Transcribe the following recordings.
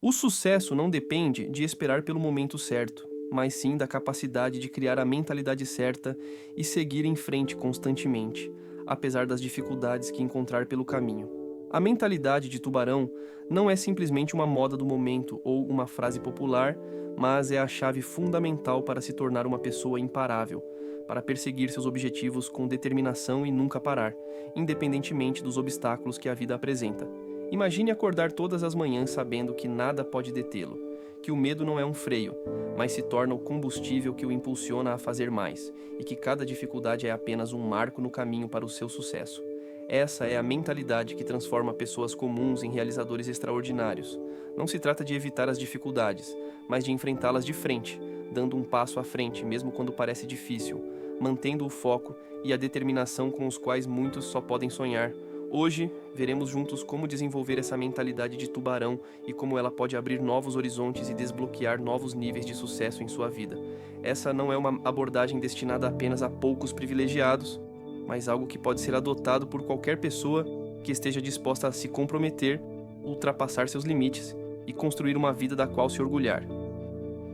O sucesso não depende de esperar pelo momento certo, mas sim da capacidade de criar a mentalidade certa e seguir em frente constantemente, apesar das dificuldades que encontrar pelo caminho. A mentalidade de tubarão não é simplesmente uma moda do momento ou uma frase popular, mas é a chave fundamental para se tornar uma pessoa imparável, para perseguir seus objetivos com determinação e nunca parar, independentemente dos obstáculos que a vida apresenta. Imagine acordar todas as manhãs sabendo que nada pode detê-lo, que o medo não é um freio, mas se torna o combustível que o impulsiona a fazer mais, e que cada dificuldade é apenas um marco no caminho para o seu sucesso. Essa é a mentalidade que transforma pessoas comuns em realizadores extraordinários. Não se trata de evitar as dificuldades, mas de enfrentá-las de frente, dando um passo à frente mesmo quando parece difícil, mantendo o foco e a determinação com os quais muitos só podem sonhar. Hoje, veremos juntos como desenvolver essa mentalidade de tubarão e como ela pode abrir novos horizontes e desbloquear novos níveis de sucesso em sua vida. Essa não é uma abordagem destinada apenas a poucos privilegiados, mas algo que pode ser adotado por qualquer pessoa que esteja disposta a se comprometer, ultrapassar seus limites e construir uma vida da qual se orgulhar.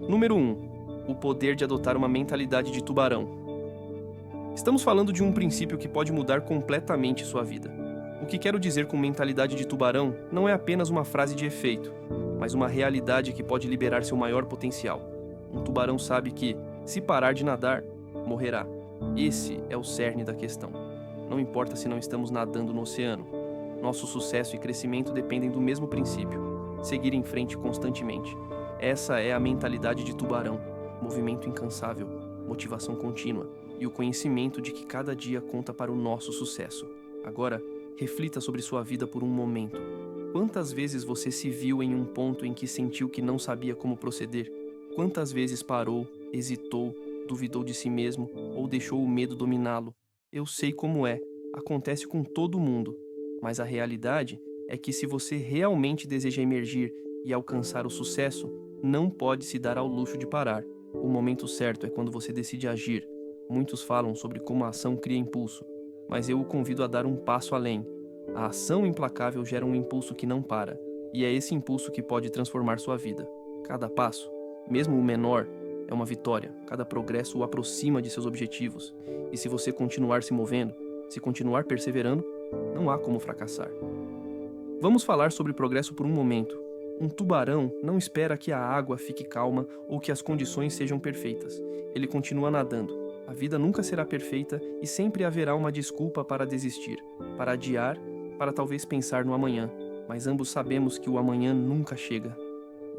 Número 1. O poder de adotar uma mentalidade de tubarão. Estamos falando de um princípio que pode mudar completamente sua vida. O que quero dizer com mentalidade de tubarão não é apenas uma frase de efeito, mas uma realidade que pode liberar seu maior potencial. Um tubarão sabe que, se parar de nadar, morrerá. Esse é o cerne da questão. Não importa se não estamos nadando no oceano. Nosso sucesso e crescimento dependem do mesmo princípio: seguir em frente constantemente. Essa é a mentalidade de tubarão: movimento incansável, motivação contínua e o conhecimento de que cada dia conta para o nosso sucesso. Agora, reflita sobre sua vida por um momento. Quantas vezes você se viu em um ponto em que sentiu que não sabia como proceder? Quantas vezes parou, hesitou, duvidou de si mesmo ou deixou o medo dominá-lo? Eu sei como é, acontece com todo mundo. Mas a realidade é que se você realmente deseja emergir e alcançar o sucesso, não pode se dar ao luxo de parar. O momento certo é quando você decide agir. Muitos falam sobre como a ação cria impulso, mas eu o convido a dar um passo além. A ação implacável gera um impulso que não para, e é esse impulso que pode transformar sua vida. Cada passo, mesmo o menor, é uma vitória. Cada progresso o aproxima de seus objetivos. E se você continuar se movendo, se continuar perseverando, não há como fracassar. Vamos falar sobre progresso por um momento. Um tubarão não espera que a água fique calma ou que as condições sejam perfeitas. Ele continua nadando. A vida nunca será perfeita e sempre haverá uma desculpa para desistir, para adiar, para talvez pensar no amanhã. Mas ambos sabemos que o amanhã nunca chega.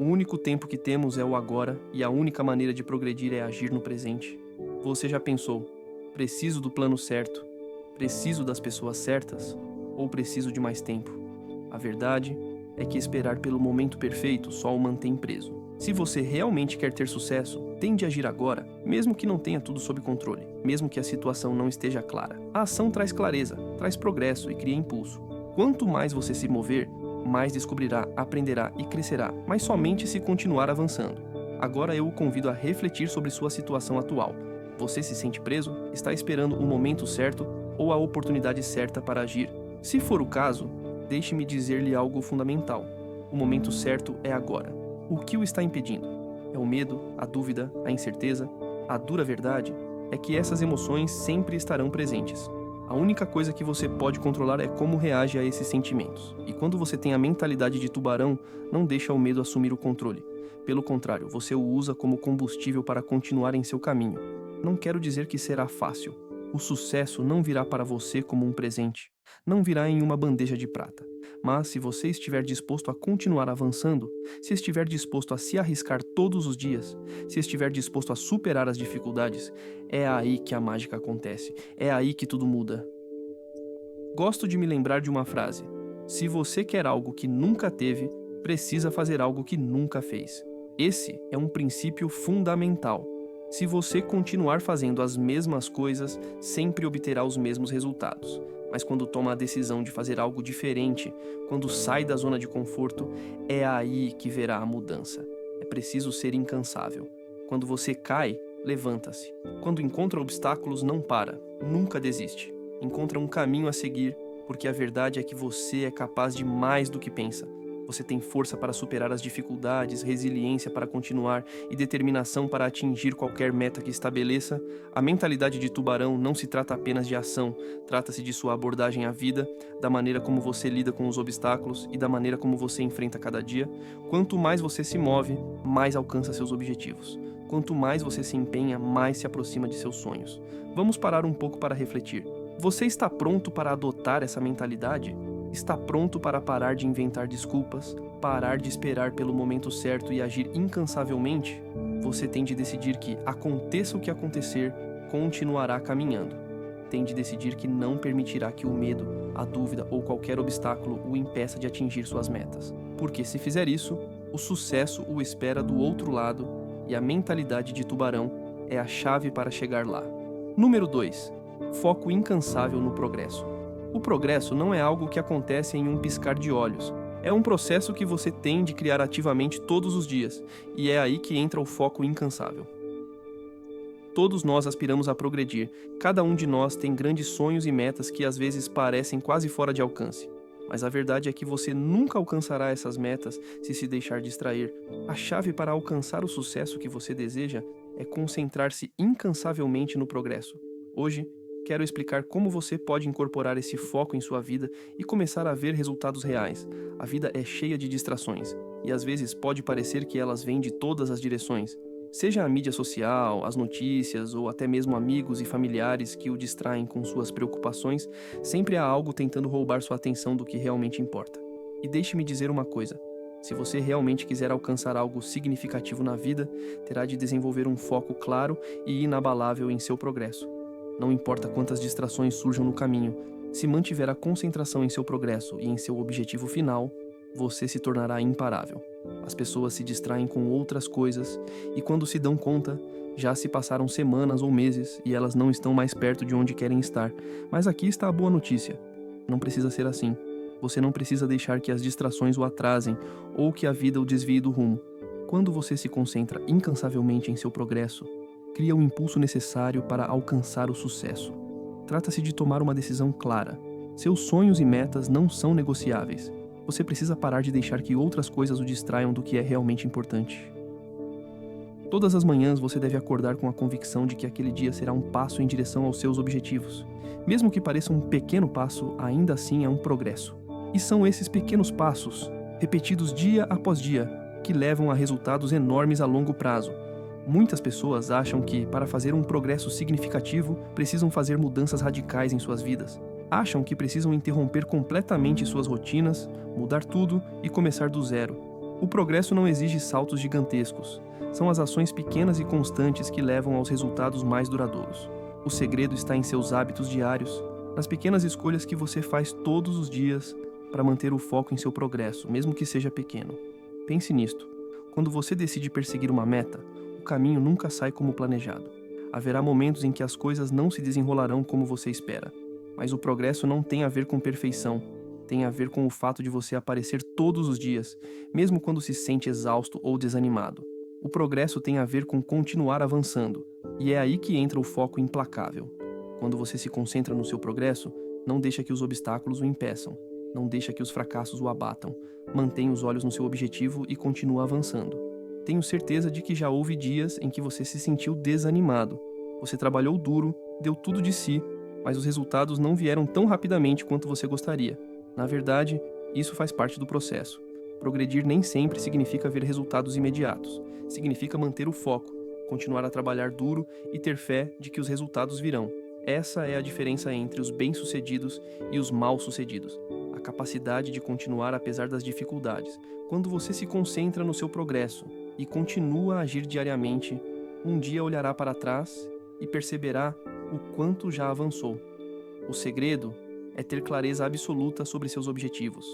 O único tempo que temos é o agora e a única maneira de progredir é agir no presente. Você já pensou: preciso do plano certo? Preciso das pessoas certas? Ou preciso de mais tempo? A verdade é que esperar pelo momento perfeito só o mantém preso. Se você realmente quer ter sucesso, tende a agir agora, mesmo que não tenha tudo sob controle, mesmo que a situação não esteja clara. A ação traz clareza, traz progresso e cria impulso. Quanto mais você se mover, mais descobrirá, aprenderá e crescerá, mas somente se continuar avançando. Agora eu o convido a refletir sobre sua situação atual. Você se sente preso? Está esperando o momento certo ou a oportunidade certa para agir? Se for o caso, deixe-me dizer-lhe algo fundamental. O momento certo é agora. O que o está impedindo? É o medo, a dúvida, a incerteza? A dura verdade é que essas emoções sempre estarão presentes. A única coisa que você pode controlar é como reage a esses sentimentos. E quando você tem a mentalidade de tubarão, não deixa o medo assumir o controle. Pelo contrário, você o usa como combustível para continuar em seu caminho. Não quero dizer que será fácil. O sucesso não virá para você como um presente. Não virá em uma bandeja de prata. Mas se você estiver disposto a continuar avançando, se estiver disposto a se arriscar todos os dias, se estiver disposto a superar as dificuldades, é aí que a mágica acontece. É aí que tudo muda. Gosto de me lembrar de uma frase: se você quer algo que nunca teve, precisa fazer algo que nunca fez. Esse é um princípio fundamental. Se você continuar fazendo as mesmas coisas, sempre obterá os mesmos resultados. Mas quando toma a decisão de fazer algo diferente, quando sai da zona de conforto, é aí que verá a mudança. É preciso ser incansável. Quando você cai, levanta-se. Quando encontra obstáculos, não para, nunca desiste. Encontra um caminho a seguir, porque a verdade é que você é capaz de mais do que pensa. Você tem força para superar as dificuldades, resiliência para continuar e determinação para atingir qualquer meta que estabeleça. A mentalidade de tubarão não se trata apenas de ação, trata-se de sua abordagem à vida, da maneira como você lida com os obstáculos e da maneira como você enfrenta cada dia. Quanto mais você se move, mais alcança seus objetivos. Quanto mais você se empenha, mais se aproxima de seus sonhos. Vamos parar um pouco para refletir. Você está pronto para adotar essa mentalidade? Está pronto para parar de inventar desculpas, parar de esperar pelo momento certo e agir incansavelmente? Você tem de decidir que, aconteça o que acontecer, continuará caminhando. Tem de decidir que não permitirá que o medo, a dúvida ou qualquer obstáculo o impeça de atingir suas metas. Porque se fizer isso, o sucesso o espera do outro lado e a mentalidade de tubarão é a chave para chegar lá. Número 2. Foco incansável no progresso. O progresso não é algo que acontece em um piscar de olhos. É um processo que você tem de criar ativamente todos os dias, e é aí que entra o foco incansável. Todos nós aspiramos a progredir. Cada um de nós tem grandes sonhos e metas que às vezes parecem quase fora de alcance. Mas a verdade é que você nunca alcançará essas metas se deixar distrair. A chave para alcançar o sucesso que você deseja é concentrar-se incansavelmente no progresso. Hoje, quero explicar como você pode incorporar esse foco em sua vida e começar a ver resultados reais. A vida é cheia de distrações, e às vezes pode parecer que elas vêm de todas as direções. Seja a mídia social, as notícias ou até mesmo amigos e familiares que o distraem com suas preocupações, sempre há algo tentando roubar sua atenção do que realmente importa. E deixe-me dizer uma coisa: se você realmente quiser alcançar algo significativo na vida, terá de desenvolver um foco claro e inabalável em seu progresso. Não importa quantas distrações surjam no caminho, se mantiver a concentração em seu progresso e em seu objetivo final, você se tornará imparável. As pessoas se distraem com outras coisas e, quando se dão conta, já se passaram semanas ou meses e elas não estão mais perto de onde querem estar. Mas aqui está a boa notícia: não precisa ser assim. Você não precisa deixar que as distrações o atrasem ou que a vida o desvie do rumo. Quando você se concentra incansavelmente em seu progresso, cria o impulso necessário para alcançar o sucesso. Trata-se de tomar uma decisão clara. Seus sonhos e metas não são negociáveis. Você precisa parar de deixar que outras coisas o distraiam do que é realmente importante. Todas as manhãs você deve acordar com a convicção de que aquele dia será um passo em direção aos seus objetivos. Mesmo que pareça um pequeno passo, ainda assim é um progresso. E são esses pequenos passos, repetidos dia após dia, que levam a resultados enormes a longo prazo. Muitas pessoas acham que, para fazer um progresso significativo, precisam fazer mudanças radicais em suas vidas. Acham que precisam interromper completamente suas rotinas, mudar tudo e começar do zero. O progresso não exige saltos gigantescos. São as ações pequenas e constantes que levam aos resultados mais duradouros. O segredo está em seus hábitos diários, nas pequenas escolhas que você faz todos os dias para manter o foco em seu progresso, mesmo que seja pequeno. Pense nisto. Quando você decide perseguir uma meta, o caminho nunca sai como planejado. Haverá momentos em que as coisas não se desenrolarão como você espera. Mas o progresso não tem a ver com perfeição. Tem a ver com o fato de você aparecer todos os dias, mesmo quando se sente exausto ou desanimado. O progresso tem a ver com continuar avançando, e é aí que entra o foco implacável. Quando você se concentra no seu progresso, não deixa que os obstáculos o impeçam, não deixa que os fracassos o abatam. Mantenha os olhos no seu objetivo e continua avançando. Tenho certeza de que já houve dias em que você se sentiu desanimado. Você trabalhou duro, deu tudo de si, mas os resultados não vieram tão rapidamente quanto você gostaria. Na verdade, isso faz parte do processo. Progredir nem sempre significa ver resultados imediatos. Significa manter o foco, continuar a trabalhar duro e ter fé de que os resultados virão. Essa é a diferença entre os bem-sucedidos e os mal-sucedidos. A capacidade de continuar apesar das dificuldades. Quando você se concentra no seu progresso e continua a agir diariamente, um dia olhará para trás e perceberá o quanto já avançou. O segredo é ter clareza absoluta sobre seus objetivos.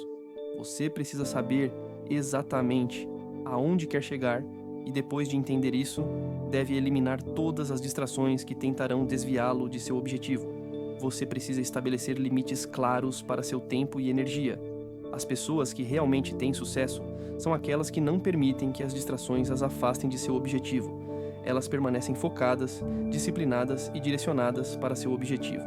Você precisa saber exatamente aonde quer chegar e, depois de entender isso, deve eliminar todas as distrações que tentarão desviá-lo de seu objetivo. Você precisa estabelecer limites claros para seu tempo e energia. As pessoas que realmente têm sucesso são aquelas que não permitem que as distrações as afastem de seu objetivo. Elas permanecem focadas, disciplinadas e direcionadas para seu objetivo.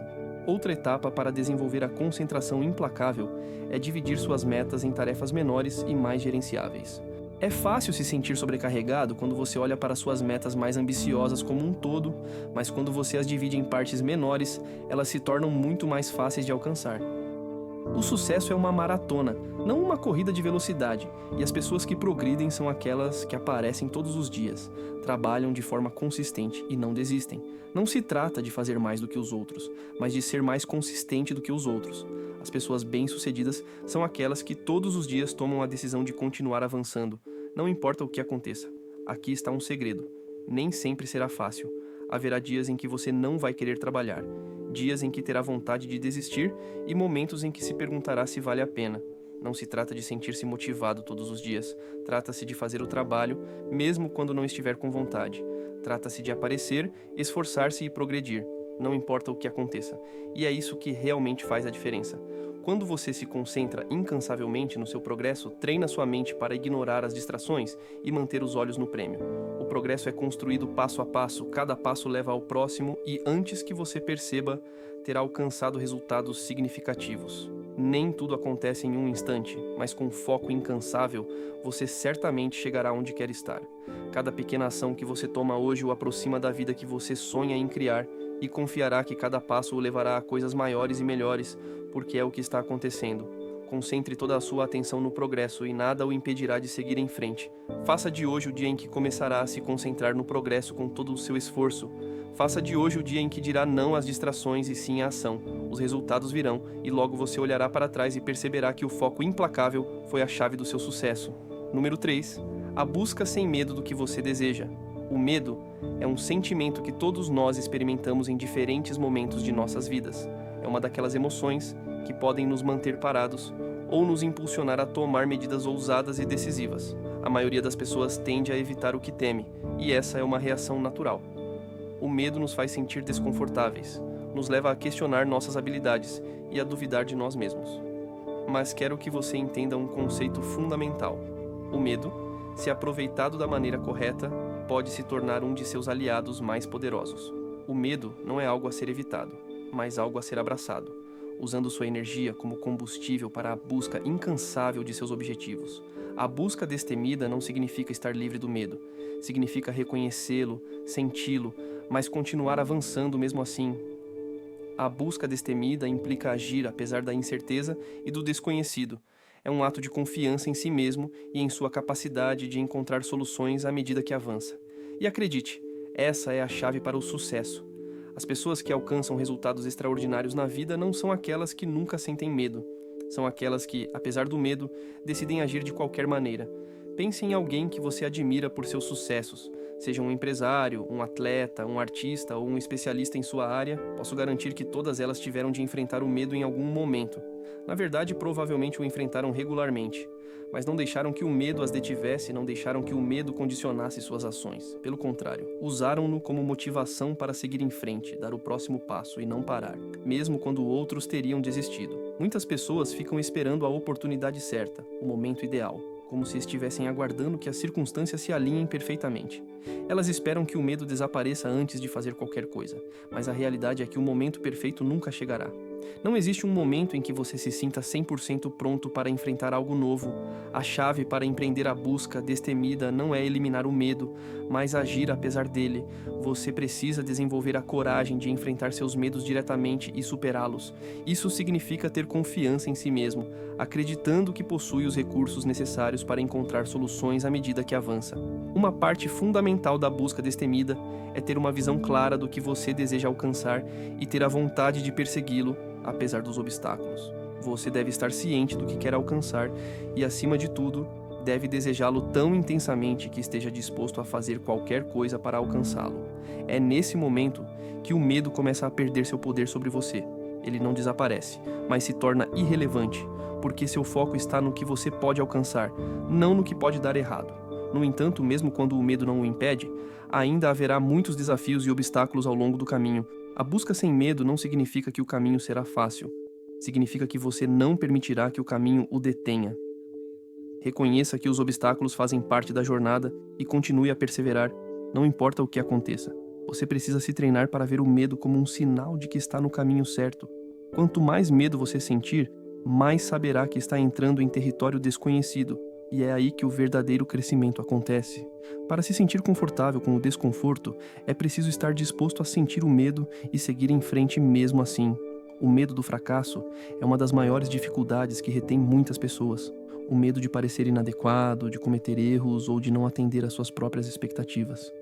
Outra etapa para desenvolver a concentração implacável é dividir suas metas em tarefas menores e mais gerenciáveis. É fácil se sentir sobrecarregado quando você olha para suas metas mais ambiciosas como um todo, mas quando você as divide em partes menores, elas se tornam muito mais fáceis de alcançar. O sucesso é uma maratona, não uma corrida de velocidade, e as pessoas que progridem são aquelas que aparecem todos os dias, trabalham de forma consistente e não desistem. Não se trata de fazer mais do que os outros, mas de ser mais consistente do que os outros. As pessoas bem-sucedidas são aquelas que todos os dias tomam a decisão de continuar avançando, não importa o que aconteça. Aqui está um segredo: nem sempre será fácil. Haverá dias em que você não vai querer trabalhar, dias em que terá vontade de desistir e momentos em que se perguntará se vale a pena. Não se trata de sentir-se motivado todos os dias, trata-se de fazer o trabalho, mesmo quando não estiver com vontade. Trata-se de aparecer, esforçar-se e progredir, não importa o que aconteça. E é isso que realmente faz a diferença. Quando você se concentra incansavelmente no seu progresso, treina sua mente para ignorar as distrações e manter os olhos no prêmio. O progresso é construído passo a passo, cada passo leva ao próximo e, antes que você perceba, terá alcançado resultados significativos. Nem tudo acontece em um instante, mas com foco incansável, você certamente chegará onde quer estar. Cada pequena ação que você toma hoje o aproxima da vida que você sonha em criar e confiará que cada passo o levará a coisas maiores e melhores, porque é o que está acontecendo. Concentre toda a sua atenção no progresso e nada o impedirá de seguir em frente. Faça de hoje o dia em que começará a se concentrar no progresso com todo o seu esforço. Faça de hoje o dia em que dirá não às distrações e sim à ação. Os resultados virão e logo você olhará para trás e perceberá que o foco implacável foi a chave do seu sucesso. Número 3. A busca sem medo do que você deseja. O medo é um sentimento que todos nós experimentamos em diferentes momentos de nossas vidas. É uma daquelas emoções que podem nos manter parados ou nos impulsionar a tomar medidas ousadas e decisivas. A maioria das pessoas tende a evitar o que teme, e essa é uma reação natural. O medo nos faz sentir desconfortáveis, nos leva a questionar nossas habilidades e a duvidar de nós mesmos. Mas quero que você entenda um conceito fundamental. O medo, se aproveitado da maneira correta, pode se tornar um de seus aliados mais poderosos. O medo não é algo a ser evitado, mas algo a ser abraçado, usando sua energia como combustível para a busca incansável de seus objetivos. A busca destemida não significa estar livre do medo, significa reconhecê-lo, senti-lo, mas continuar avançando mesmo assim. A busca destemida implica agir apesar da incerteza e do desconhecido. É um ato de confiança em si mesmo e em sua capacidade de encontrar soluções à medida que avança. E acredite, essa é a chave para o sucesso. As pessoas que alcançam resultados extraordinários na vida não são aquelas que nunca sentem medo. São aquelas que, apesar do medo, decidem agir de qualquer maneira. Pense em alguém que você admira por seus sucessos. Seja um empresário, um atleta, um artista ou um especialista em sua área, posso garantir que todas elas tiveram de enfrentar o medo em algum momento. Na verdade, provavelmente o enfrentaram regularmente, mas não deixaram que o medo as detivesse, não deixaram que o medo condicionasse suas ações. Pelo contrário, usaram-no como motivação para seguir em frente, dar o próximo passo e não parar, mesmo quando outros teriam desistido. Muitas pessoas ficam esperando a oportunidade certa, o momento ideal, como se estivessem aguardando que as circunstâncias se alinhem perfeitamente. Elas esperam que o medo desapareça antes de fazer qualquer coisa, mas a realidade é que o momento perfeito nunca chegará. Não existe um momento em que você se sinta 100% pronto para enfrentar algo novo. A chave para empreender a busca destemida não é eliminar o medo, mas agir apesar dele. Você precisa desenvolver a coragem de enfrentar seus medos diretamente e superá-los. Isso significa ter confiança em si mesmo, acreditando que possui os recursos necessários para encontrar soluções à medida que avança. Uma parte fundamental da busca destemida é ter uma visão clara do que você deseja alcançar e ter a vontade de persegui-lo, apesar dos obstáculos. Você deve estar ciente do que quer alcançar e, acima de tudo, deve desejá-lo tão intensamente que esteja disposto a fazer qualquer coisa para alcançá-lo. É nesse momento que o medo começa a perder seu poder sobre você. Ele não desaparece, mas se torna irrelevante, porque seu foco está no que você pode alcançar, não no que pode dar errado. No entanto, mesmo quando o medo não o impede, ainda haverá muitos desafios e obstáculos ao longo do caminho. A busca sem medo não significa que o caminho será fácil. Significa que você não permitirá que o caminho o detenha. Reconheça que os obstáculos fazem parte da jornada e continue a perseverar, não importa o que aconteça. Você precisa se treinar para ver o medo como um sinal de que está no caminho certo. Quanto mais medo você sentir, mais saberá que está entrando em território desconhecido, e é aí que o verdadeiro crescimento acontece. Para se sentir confortável com o desconforto, é preciso estar disposto a sentir o medo e seguir em frente mesmo assim. O medo do fracasso é uma das maiores dificuldades que retém muitas pessoas. O medo de parecer inadequado, de cometer erros ou de não atender às suas próprias expectativas.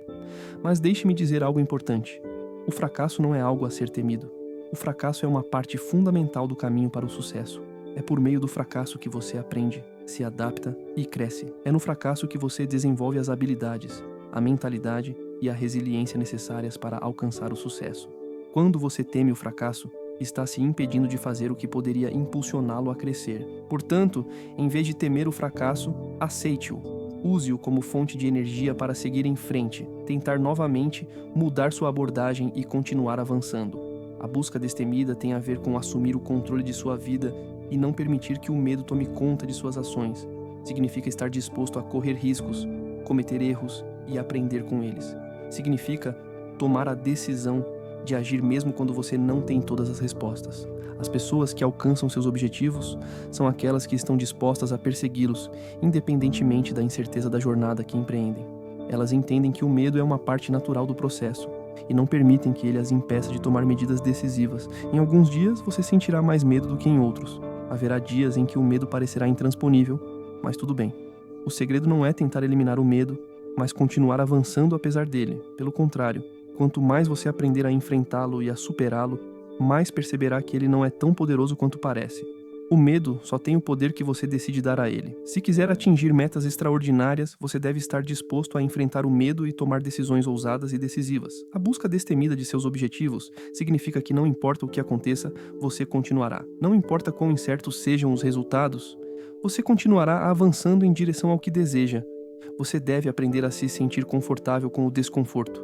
Mas deixe-me dizer algo importante. O fracasso não é algo a ser temido. O fracasso é uma parte fundamental do caminho para o sucesso. É por meio do fracasso que você aprende, se adapta e cresce. É no fracasso que você desenvolve as habilidades, a mentalidade e a resiliência necessárias para alcançar o sucesso. Quando você teme o fracasso, está se impedindo de fazer o que poderia impulsioná-lo a crescer. Portanto, em vez de temer o fracasso, aceite-o. Use-o como fonte de energia para seguir em frente, tentar novamente, mudar sua abordagem e continuar avançando. A busca destemida tem a ver com assumir o controle de sua vida e não permitir que o medo tome conta de suas ações. Significa estar disposto a correr riscos, cometer erros e aprender com eles. Significa tomar a decisão de agir mesmo quando você não tem todas as respostas. As pessoas que alcançam seus objetivos são aquelas que estão dispostas a persegui-los, independentemente da incerteza da jornada que empreendem. Elas entendem que o medo é uma parte natural do processo e não permitem que ele as impeça de tomar medidas decisivas. Em alguns dias você sentirá mais medo do que em outros. Haverá dias em que o medo parecerá intransponível, mas tudo bem. O segredo não é tentar eliminar o medo, mas continuar avançando apesar dele. Pelo contrário, quanto mais você aprender a enfrentá-lo e a superá-lo, mais perceberá que ele não é tão poderoso quanto parece. O medo só tem o poder que você decide dar a ele. Se quiser atingir metas extraordinárias, você deve estar disposto a enfrentar o medo e tomar decisões ousadas e decisivas. A busca destemida de seus objetivos significa que não importa o que aconteça, você continuará. Não importa quão incertos sejam os resultados, você continuará avançando em direção ao que deseja. Você deve aprender a se sentir confortável com o desconforto.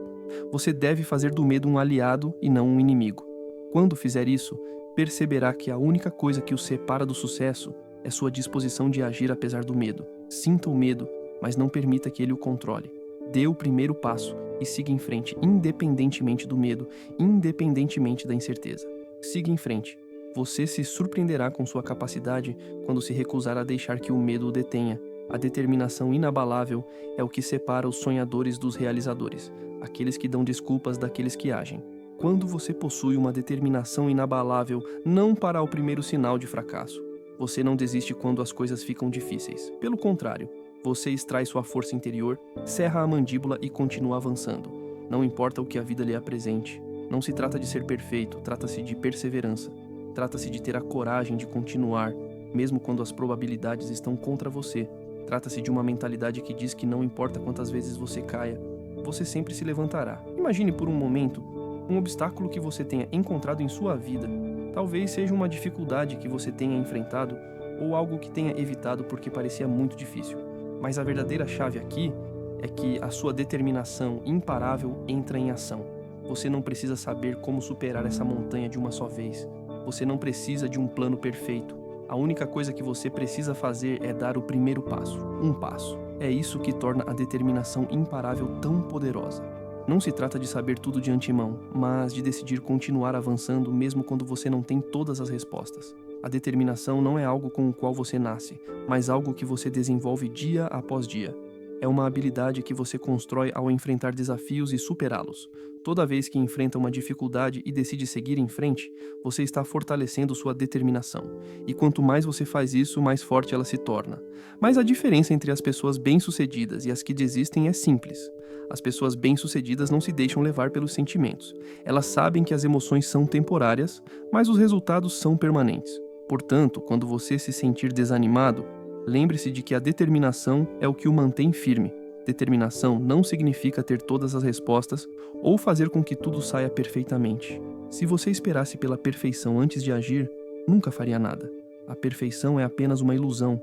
Você deve fazer do medo um aliado e não um inimigo. Quando fizer isso, perceberá que a única coisa que o separa do sucesso é sua disposição de agir apesar do medo. Sinta o medo, mas não permita que ele o controle. Dê o primeiro passo e siga em frente, independentemente do medo, independentemente da incerteza. Siga em frente. Você se surpreenderá com sua capacidade quando se recusar a deixar que o medo o detenha. A determinação inabalável é o que separa os sonhadores dos realizadores, aqueles que dão desculpas daqueles que agem. Quando você possui uma determinação inabalável, não para o primeiro sinal de fracasso. Você não desiste quando as coisas ficam difíceis. Pelo contrário, você extrai sua força interior, cerra a mandíbula e continua avançando. Não importa o que a vida lhe apresente. Não se trata de ser perfeito, trata-se de perseverança. Trata-se de ter a coragem de continuar, mesmo quando as probabilidades estão contra você. Trata-se de uma mentalidade que diz que não importa quantas vezes você caia, você sempre se levantará. Imagine por um momento um obstáculo que você tenha encontrado em sua vida. Talvez seja uma dificuldade que você tenha enfrentado ou algo que tenha evitado porque parecia muito difícil. Mas a verdadeira chave aqui é que a sua determinação imparável entra em ação. Você não precisa saber como superar essa montanha de uma só vez. Você não precisa de um plano perfeito. A única coisa que você precisa fazer é dar o primeiro passo, um passo. É isso que torna a determinação imparável tão poderosa. Não se trata de saber tudo de antemão, mas de decidir continuar avançando mesmo quando você não tem todas as respostas. A determinação não é algo com o qual você nasce, mas algo que você desenvolve dia após dia. É uma habilidade que você constrói ao enfrentar desafios e superá-los. Toda vez que enfrenta uma dificuldade e decide seguir em frente, você está fortalecendo sua determinação. E quanto mais você faz isso, mais forte ela se torna. Mas a diferença entre as pessoas bem-sucedidas e as que desistem é simples. As pessoas bem-sucedidas não se deixam levar pelos sentimentos. Elas sabem que as emoções são temporárias, mas os resultados são permanentes. Portanto, quando você se sentir desanimado, lembre-se de que a determinação é o que o mantém firme. Determinação não significa ter todas as respostas ou fazer com que tudo saia perfeitamente. Se você esperasse pela perfeição antes de agir, nunca faria nada. A perfeição é apenas uma ilusão.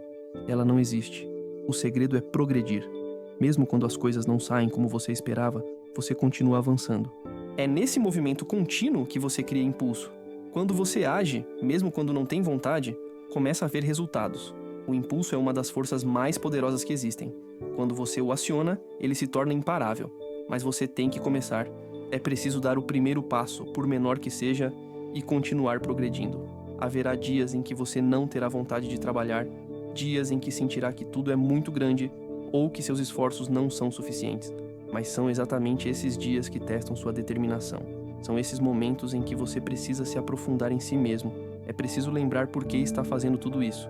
Ela não existe. O segredo é progredir. Mesmo quando as coisas não saem como você esperava, você continua avançando. É nesse movimento contínuo que você cria impulso. Quando você age, mesmo quando não tem vontade, começa a ver resultados. O impulso é uma das forças mais poderosas que existem. Quando você o aciona, ele se torna imparável. Mas você tem que começar. É preciso dar o primeiro passo, por menor que seja, e continuar progredindo. Haverá dias em que você não terá vontade de trabalhar, dias em que sentirá que tudo é muito grande ou que seus esforços não são suficientes. Mas são exatamente esses dias que testam sua determinação. São esses momentos em que você precisa se aprofundar em si mesmo. É preciso lembrar por que está fazendo tudo isso.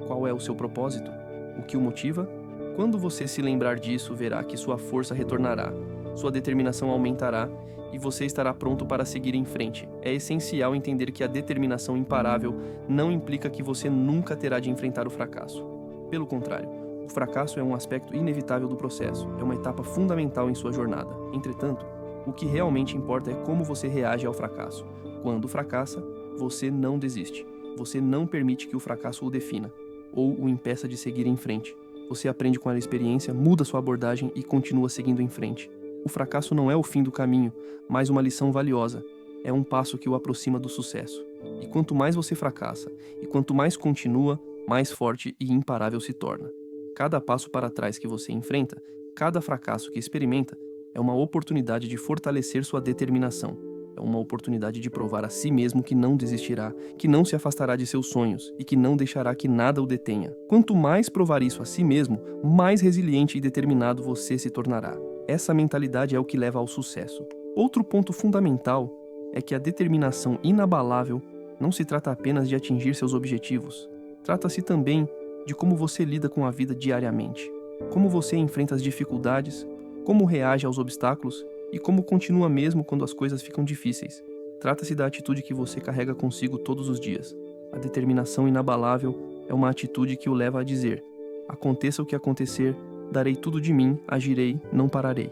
Qual é o seu propósito? O que o motiva? Quando você se lembrar disso, verá que sua força retornará, sua determinação aumentará e você estará pronto para seguir em frente. É essencial entender que a determinação imparável não implica que você nunca terá de enfrentar o fracasso. Pelo contrário, o fracasso é um aspecto inevitável do processo, é uma etapa fundamental em sua jornada. Entretanto, o que realmente importa é como você reage ao fracasso. Quando fracassa, você não desiste. Você não permite que o fracasso o defina ou o impeça de seguir em frente. Você aprende com a experiência, muda sua abordagem e continua seguindo em frente. O fracasso não é o fim do caminho, mas uma lição valiosa. É um passo que o aproxima do sucesso. E quanto mais você fracassa, e quanto mais continua, mais forte e imparável se torna. Cada passo para trás que você enfrenta, cada fracasso que experimenta, é uma oportunidade de fortalecer sua determinação. É uma oportunidade de provar a si mesmo que não desistirá, que não se afastará de seus sonhos e que não deixará que nada o detenha. Quanto mais provar isso a si mesmo, mais resiliente e determinado você se tornará. Essa mentalidade é o que leva ao sucesso. Outro ponto fundamental é que a determinação inabalável não se trata apenas de atingir seus objetivos. Trata-se também de como você lida com a vida diariamente, como você enfrenta as dificuldades, como reage aos obstáculos e como continua mesmo quando as coisas ficam difíceis. Trata-se da atitude que você carrega consigo todos os dias. A determinação inabalável é uma atitude que o leva a dizer: aconteça o que acontecer, darei tudo de mim, agirei, não pararei.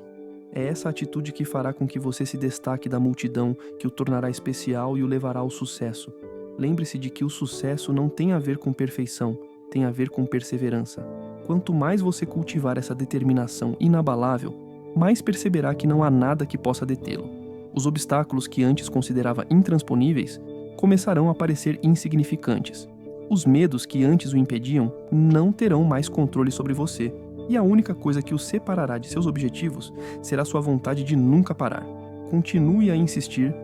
É essa atitude que fará com que você se destaque da multidão, que o tornará especial e o levará ao sucesso. Lembre-se de que o sucesso não tem a ver com perfeição, tem a ver com perseverança. Quanto mais você cultivar essa determinação inabalável, mais perceberá que não há nada que possa detê-lo. Os obstáculos que antes considerava intransponíveis começarão a parecer insignificantes. Os medos que antes o impediam não terão mais controle sobre você, e a única coisa que o separará de seus objetivos será sua vontade de nunca parar. Continue a insistir,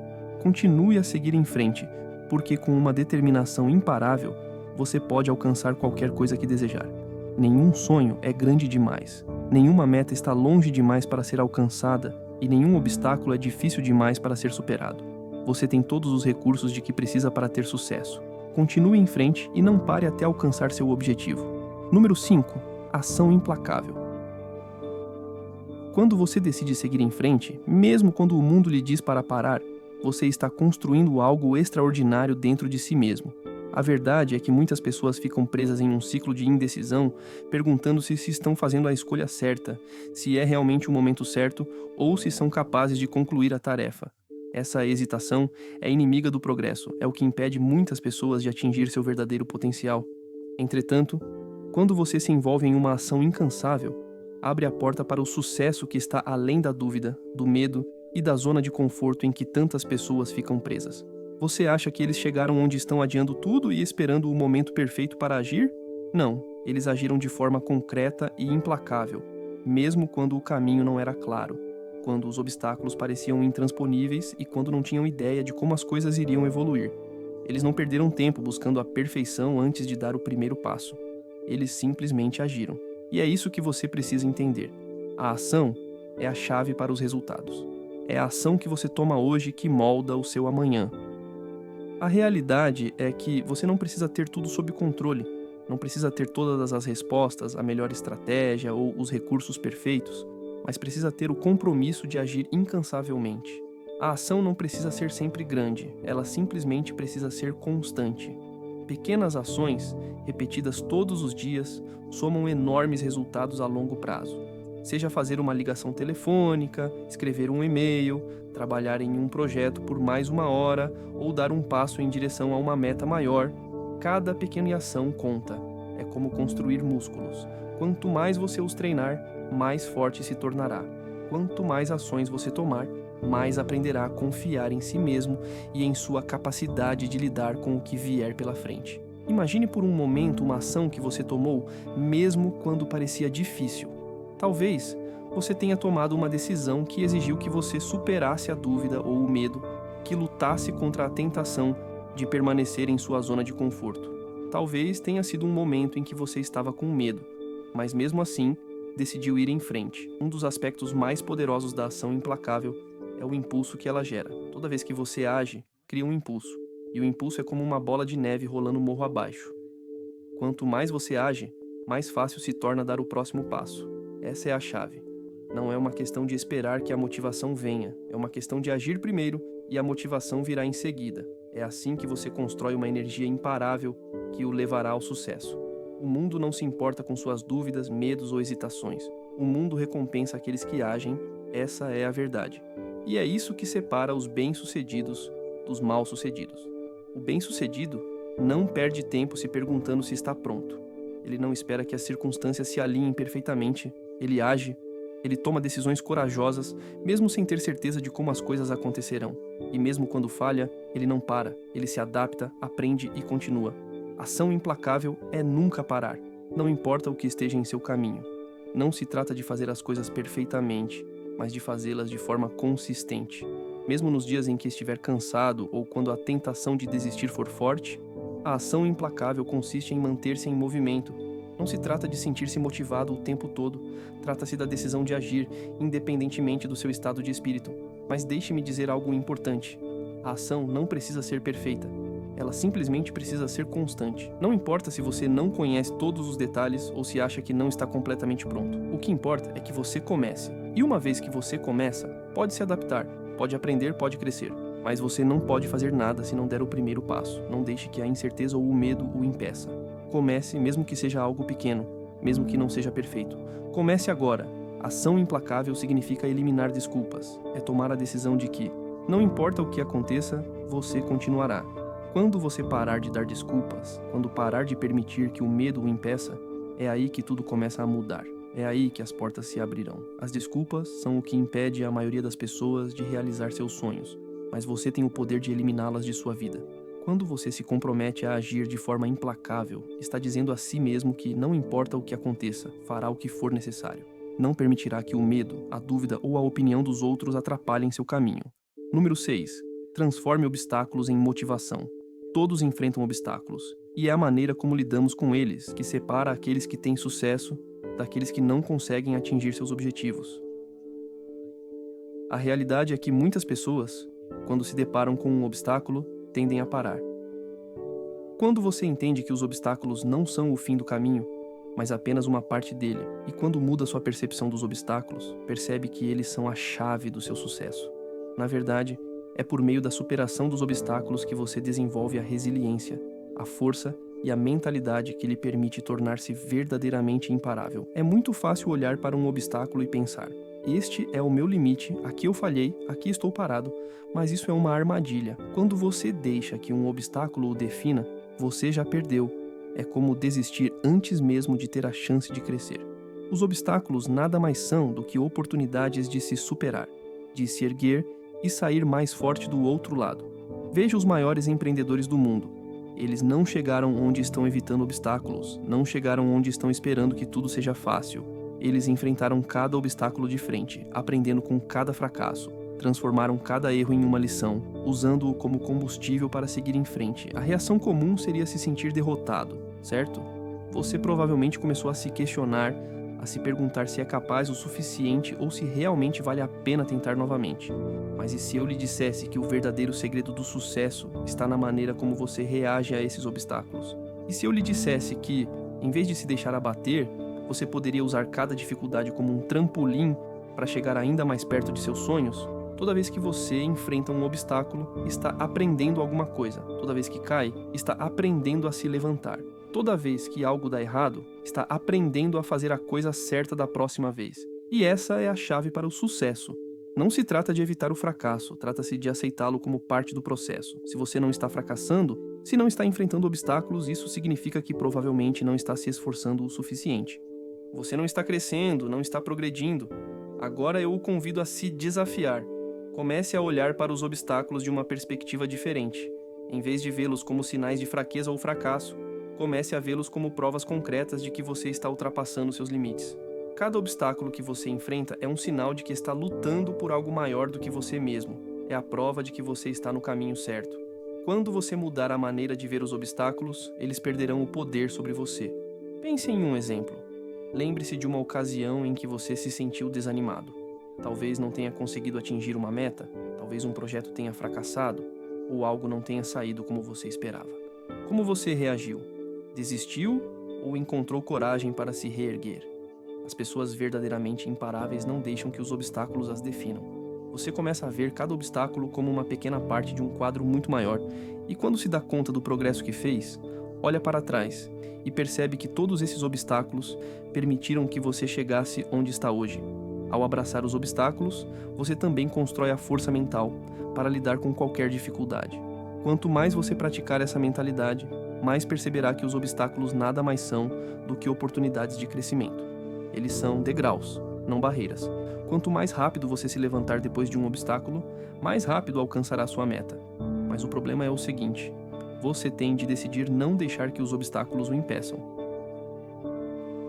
continue a seguir em frente, porque com uma determinação imparável, você pode alcançar qualquer coisa que desejar. Nenhum sonho é grande demais, nenhuma meta está longe demais para ser alcançada e nenhum obstáculo é difícil demais para ser superado. Você tem todos os recursos de que precisa para ter sucesso. Continue em frente e não pare até alcançar seu objetivo. Número 5. Ação implacável. Quando você decide seguir em frente, mesmo quando o mundo lhe diz para parar, você está construindo algo extraordinário dentro de si mesmo. A verdade é que muitas pessoas ficam presas em um ciclo de indecisão, perguntando-se se estão fazendo a escolha certa, se é realmente o momento certo ou se são capazes de concluir a tarefa. Essa hesitação é inimiga do progresso, é o que impede muitas pessoas de atingir seu verdadeiro potencial. Entretanto, quando você se envolve em uma ação incansável, abre a porta para o sucesso que está além da dúvida, do medo e da zona de conforto em que tantas pessoas ficam presas. Você acha que eles chegaram onde estão adiando tudo e esperando o momento perfeito para agir? Não, eles agiram de forma concreta e implacável, mesmo quando o caminho não era claro, quando os obstáculos pareciam intransponíveis e quando não tinham ideia de como as coisas iriam evoluir. Eles não perderam tempo buscando a perfeição antes de dar o primeiro passo. Eles simplesmente agiram. E é isso que você precisa entender. A ação é a chave para os resultados. É a ação que você toma hoje que molda o seu amanhã. A realidade é que você não precisa ter tudo sob controle, não precisa ter todas as respostas, a melhor estratégia ou os recursos perfeitos, mas precisa ter o compromisso de agir incansavelmente. A ação não precisa ser sempre grande, ela simplesmente precisa ser constante. Pequenas ações, repetidas todos os dias, somam enormes resultados a longo prazo. Seja fazer uma ligação telefônica, escrever um e-mail, trabalhar em um projeto por mais 1 hora ou dar um passo em direção a uma meta maior, cada pequena ação conta. É como construir músculos. Quanto mais você os treinar, mais forte se tornará. Quanto mais ações você tomar, mais aprenderá a confiar em si mesmo e em sua capacidade de lidar com o que vier pela frente. Imagine por um momento uma ação que você tomou, mesmo quando parecia difícil. Talvez você tenha tomado uma decisão que exigiu que você superasse a dúvida ou o medo, que lutasse contra a tentação, de permanecer em sua zona de conforto. Talvez tenha sido um momento em que você estava com medo, mas mesmo assim, decidiu ir em frente. Um dos aspectos mais poderosos da ação implacável é o impulso que ela gera. Toda vez que você age, cria um impulso, e o impulso é como uma bola de neve rolando morro abaixo. Quanto mais você age, mais fácil se torna dar o próximo passo. Essa é a chave. Não é uma questão de esperar que a motivação venha, é uma questão de agir primeiro e a motivação virá em seguida. É assim que você constrói uma energia imparável que o levará ao sucesso. O mundo não se importa com suas dúvidas, medos ou hesitações. O mundo recompensa aqueles que agem, essa é a verdade. E é isso que separa os bem-sucedidos dos mal-sucedidos. O bem-sucedido não perde tempo se perguntando se está pronto. Ele não espera que as circunstâncias se alinhem perfeitamente. Ele age, ele toma decisões corajosas, mesmo sem ter certeza de como as coisas acontecerão. E mesmo quando falha, ele não para, ele se adapta, aprende e continua. Ação implacável é nunca parar, não importa o que esteja em seu caminho. Não se trata de fazer as coisas perfeitamente, mas de fazê-las de forma consistente. Mesmo nos dias em que estiver cansado ou quando a tentação de desistir for forte, a ação implacável consiste em manter-se em movimento. Não se trata de sentir-se motivado o tempo todo, trata-se da decisão de agir, independentemente do seu estado de espírito. Mas deixe-me dizer algo importante. A ação não precisa ser perfeita. Ela simplesmente precisa ser constante. Não importa se você não conhece todos os detalhes ou se acha que não está completamente pronto. O que importa é que você comece. E uma vez que você começa, pode se adaptar, pode aprender, pode crescer. Mas você não pode fazer nada se não der o primeiro passo. Não deixe que a incerteza ou o medo o impeça. Comece, mesmo que seja algo pequeno, mesmo que não seja perfeito. Comece agora. Ação implacável significa eliminar desculpas. É tomar a decisão de que, não importa o que aconteça, você continuará. Quando você parar de dar desculpas, quando parar de permitir que o medo o impeça, é aí que tudo começa a mudar. É aí que as portas se abrirão. As desculpas são o que impede a maioria das pessoas de realizar seus sonhos, mas você tem o poder de eliminá-las de sua vida. Quando você se compromete a agir de forma implacável, está dizendo a si mesmo que não importa o que aconteça, fará o que for necessário. Não permitirá que o medo, a dúvida ou a opinião dos outros atrapalhem seu caminho. Número 6. Transforme obstáculos em motivação. Todos enfrentam obstáculos, e é a maneira como lidamos com eles que separa aqueles que têm sucesso daqueles que não conseguem atingir seus objetivos. A realidade é que muitas pessoas, quando se deparam com um obstáculo, tendem a parar. Quando você entende que os obstáculos não são o fim do caminho, mas apenas uma parte dele, e quando muda sua percepção dos obstáculos, percebe que eles são a chave do seu sucesso. Na verdade, é por meio da superação dos obstáculos que você desenvolve a resiliência, a força e a mentalidade que lhe permite tornar-se verdadeiramente imparável. É muito fácil olhar para um obstáculo e pensar: este é o meu limite, aqui eu falhei, aqui estou parado, mas isso é uma armadilha. Quando você deixa que um obstáculo o defina, você já perdeu. É como desistir antes mesmo de ter a chance de crescer. Os obstáculos nada mais são do que oportunidades de se superar, de se erguer e sair mais forte do outro lado. Veja os maiores empreendedores do mundo. Eles não chegaram onde estão evitando obstáculos, não chegaram onde estão esperando que tudo seja fácil. Eles enfrentaram cada obstáculo de frente, aprendendo com cada fracasso. Transformaram cada erro em uma lição, usando-o como combustível para seguir em frente. A reação comum seria se sentir derrotado, certo? Você provavelmente começou a se questionar, a se perguntar se é capaz o suficiente ou se realmente vale a pena tentar novamente. Mas e se eu lhe dissesse que o verdadeiro segredo do sucesso está na maneira como você reage a esses obstáculos? E se eu lhe dissesse que, em vez de se deixar abater, você poderia usar cada dificuldade como um trampolim para chegar ainda mais perto de seus sonhos? Toda vez que você enfrenta um obstáculo, está aprendendo alguma coisa. Toda vez que cai, está aprendendo a se levantar. Toda vez que algo dá errado, está aprendendo a fazer a coisa certa da próxima vez. E essa é a chave para o sucesso. Não se trata de evitar o fracasso, trata-se de aceitá-lo como parte do processo. Se você não está fracassando, se não está enfrentando obstáculos, isso significa que provavelmente não está se esforçando o suficiente. Você não está crescendo, não está progredindo. Agora eu o convido a se desafiar. Comece a olhar para os obstáculos de uma perspectiva diferente. Em vez de vê-los como sinais de fraqueza ou fracasso, comece a vê-los como provas concretas de que você está ultrapassando seus limites. Cada obstáculo que você enfrenta é um sinal de que está lutando por algo maior do que você mesmo. É a prova de que você está no caminho certo. Quando você mudar a maneira de ver os obstáculos, eles perderão o poder sobre você. Pense em um exemplo. Lembre-se de uma ocasião em que você se sentiu desanimado. Talvez não tenha conseguido atingir uma meta, talvez um projeto tenha fracassado, ou algo não tenha saído como você esperava. Como você reagiu? Desistiu ou encontrou coragem para se reerguer? As pessoas verdadeiramente imparáveis não deixam que os obstáculos as definam. Você começa a ver cada obstáculo como uma pequena parte de um quadro muito maior, e quando se dá conta do progresso que fez, olha para trás e percebe que todos esses obstáculos permitiram que você chegasse onde está hoje. Ao abraçar os obstáculos, você também constrói a força mental para lidar com qualquer dificuldade. Quanto mais você praticar essa mentalidade, mais perceberá que os obstáculos nada mais são do que oportunidades de crescimento. Eles são degraus, não barreiras. Quanto mais rápido você se levantar depois de um obstáculo, mais rápido alcançará sua meta. Mas o problema é o seguinte: você tem de decidir não deixar que os obstáculos o impeçam.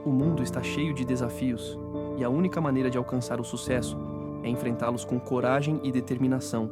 O mundo está cheio de desafios, e a única maneira de alcançar o sucesso é enfrentá-los com coragem e determinação.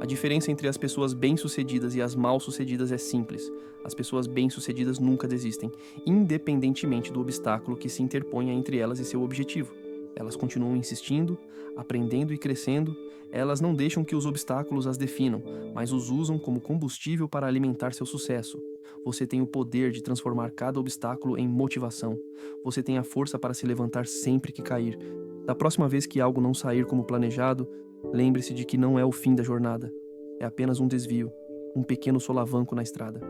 A diferença entre as pessoas bem-sucedidas e as mal-sucedidas é simples. As pessoas bem-sucedidas nunca desistem, independentemente do obstáculo que se interponha entre elas e seu objetivo. Elas continuam insistindo, aprendendo e crescendo. Elas não deixam que os obstáculos as definam, mas os usam como combustível para alimentar seu sucesso. Você tem o poder de transformar cada obstáculo em motivação. Você tem a força para se levantar sempre que cair. Da próxima vez que algo não sair como planejado, lembre-se de que não é o fim da jornada. É apenas um desvio, um pequeno solavanco na estrada.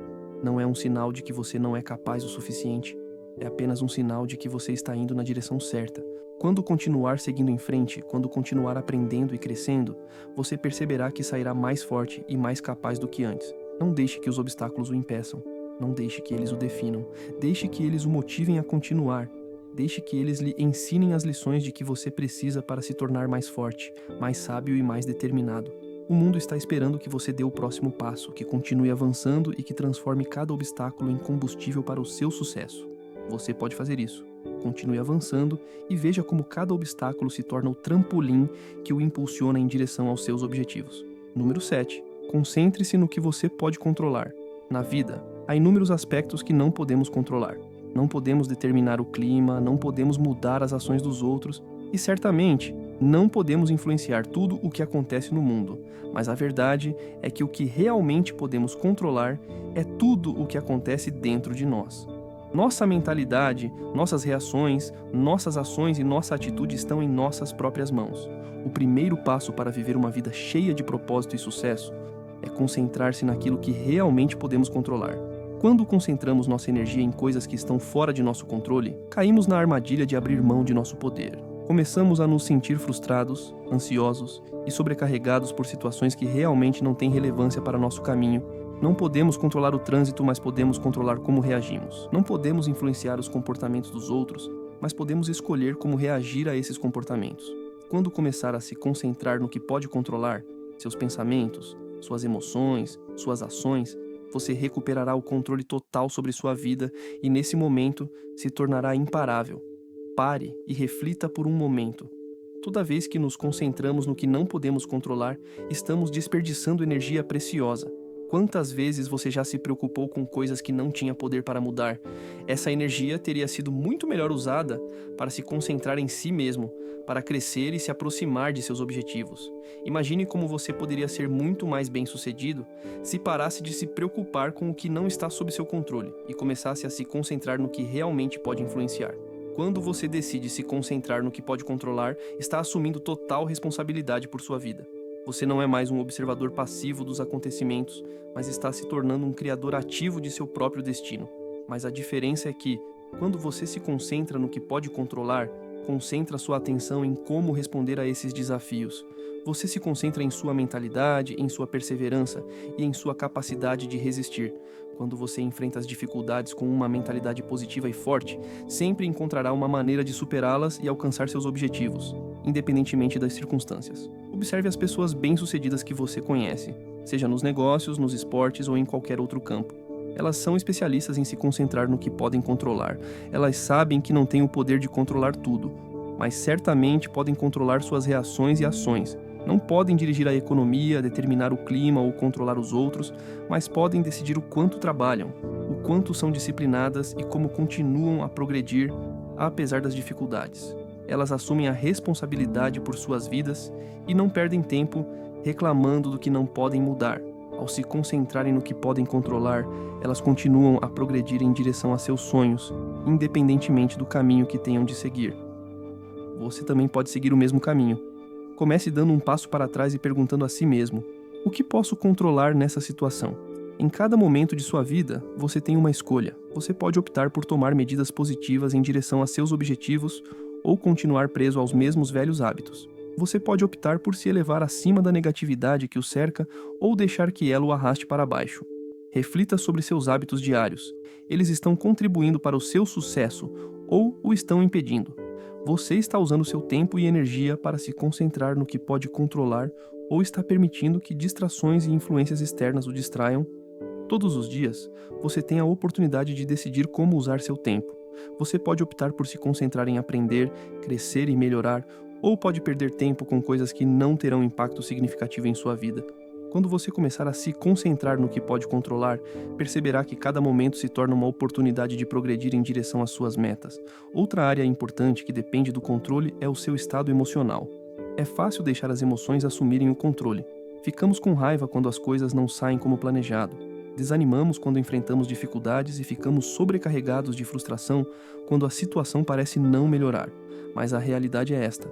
Não é um sinal de que você não é capaz o suficiente. É apenas um sinal de que você está indo na direção certa. Quando continuar seguindo em frente, quando continuar aprendendo e crescendo, você perceberá que sairá mais forte e mais capaz do que antes. Não deixe que os obstáculos o impeçam. Não deixe que eles o definam. Deixe que eles o motivem a continuar. Deixe que eles lhe ensinem as lições de que você precisa para se tornar mais forte, mais sábio e mais determinado. O mundo está esperando que você dê o próximo passo, que continue avançando e que transforme cada obstáculo em combustível para o seu sucesso. Você pode fazer isso. Continue avançando e veja como cada obstáculo se torna o trampolim que o impulsiona em direção aos seus objetivos. Número 7. Concentre-se no que você pode controlar. Na vida, há inúmeros aspectos que não podemos controlar. Não podemos determinar o clima, não podemos mudar as ações dos outros e, certamente, não podemos influenciar tudo o que acontece no mundo. Mas a verdade é que o que realmente podemos controlar é tudo o que acontece dentro de nós. Nossa mentalidade, nossas reações, nossas ações e nossa atitude estão em nossas próprias mãos. O primeiro passo para viver uma vida cheia de propósito e sucesso é concentrar-se naquilo que realmente podemos controlar. Quando concentramos nossa energia em coisas que estão fora de nosso controle, caímos na armadilha de abrir mão de nosso poder. Começamos a nos sentir frustrados, ansiosos e sobrecarregados por situações que realmente não têm relevância para nosso caminho. Não podemos controlar o trânsito, mas podemos controlar como reagimos. Não podemos influenciar os comportamentos dos outros, mas podemos escolher como reagir a esses comportamentos. Quando começar a se concentrar no que pode controlar, seus pensamentos, suas emoções, suas ações, você recuperará o controle total sobre sua vida e, nesse momento, se tornará imparável. Pare e reflita por um momento. Toda vez que nos concentramos no que não podemos controlar, estamos desperdiçando energia preciosa. Quantas vezes você já se preocupou com coisas que não tinha poder para mudar? Essa energia teria sido muito melhor usada para se concentrar em si mesmo, para crescer e se aproximar de seus objetivos. Imagine como você poderia ser muito mais bem-sucedido se parasse de se preocupar com o que não está sob seu controle e começasse a se concentrar no que realmente pode influenciar. Quando você decide se concentrar no que pode controlar, está assumindo total responsabilidade por sua vida. Você não é mais um observador passivo dos acontecimentos, mas está se tornando um criador ativo de seu próprio destino. Mas a diferença é que, quando você se concentra no que pode controlar, concentra sua atenção em como responder a esses desafios. Você se concentra em sua mentalidade, em sua perseverança e em sua capacidade de resistir. Quando você enfrenta as dificuldades com uma mentalidade positiva e forte, sempre encontrará uma maneira de superá-las e alcançar seus objetivos, independentemente das circunstâncias. Observe as pessoas bem-sucedidas que você conhece, seja nos negócios, nos esportes ou em qualquer outro campo. Elas são especialistas em se concentrar no que podem controlar. Elas sabem que não têm o poder de controlar tudo, mas certamente podem controlar suas reações e ações. Não podem dirigir a economia, determinar o clima ou controlar os outros, mas podem decidir o quanto trabalham, o quanto são disciplinadas e como continuam a progredir, apesar das dificuldades. Elas assumem a responsabilidade por suas vidas e não perdem tempo reclamando do que não podem mudar. Ao se concentrarem no que podem controlar, elas continuam a progredir em direção a seus sonhos, independentemente do caminho que tenham de seguir. Você também pode seguir o mesmo caminho. Comece dando um passo para trás e perguntando a si mesmo: o que posso controlar nessa situação? Em cada momento de sua vida, você tem uma escolha. Você pode optar por tomar medidas positivas em direção a seus objetivos ou continuar preso aos mesmos velhos hábitos. Você pode optar por se elevar acima da negatividade que o cerca ou deixar que ela o arraste para baixo. Reflita sobre seus hábitos diários. Eles estão contribuindo para o seu sucesso ou o estão impedindo? Você está usando seu tempo e energia para se concentrar no que pode controlar ou está permitindo que distrações e influências externas o distraiam? Todos os dias, você tem a oportunidade de decidir como usar seu tempo. Você pode optar por se concentrar em aprender, crescer e melhorar, ou pode perder tempo com coisas que não terão impacto significativo em sua vida. Quando você começar a se concentrar no que pode controlar, perceberá que cada momento se torna uma oportunidade de progredir em direção às suas metas. Outra área importante que depende do controle é o seu estado emocional. É fácil deixar as emoções assumirem o controle. Ficamos com raiva quando as coisas não saem como planejado. Desanimamos quando enfrentamos dificuldades e ficamos sobrecarregados de frustração quando a situação parece não melhorar. Mas a realidade é esta: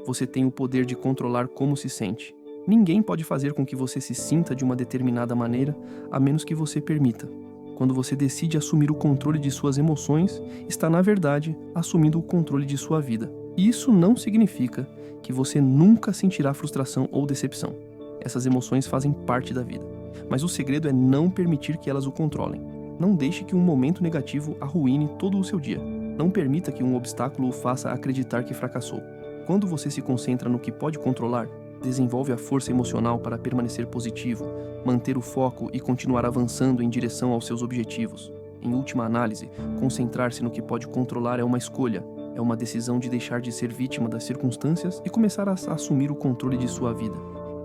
você tem o poder de controlar como se sente. Ninguém pode fazer com que você se sinta de uma determinada maneira, a menos que você permita. Quando você decide assumir o controle de suas emoções, está, na verdade, assumindo o controle de sua vida. E isso não significa que você nunca sentirá frustração ou decepção. Essas emoções fazem parte da vida. Mas o segredo é não permitir que elas o controlem. Não deixe que um momento negativo arruine todo o seu dia. Não permita que um obstáculo o faça acreditar que fracassou. Quando você se concentra no que pode controlar, desenvolve a força emocional para permanecer positivo, manter o foco e continuar avançando em direção aos seus objetivos. Em última análise, concentrar-se no que pode controlar é uma escolha, é uma decisão de deixar de ser vítima das circunstâncias e começar a assumir o controle de sua vida.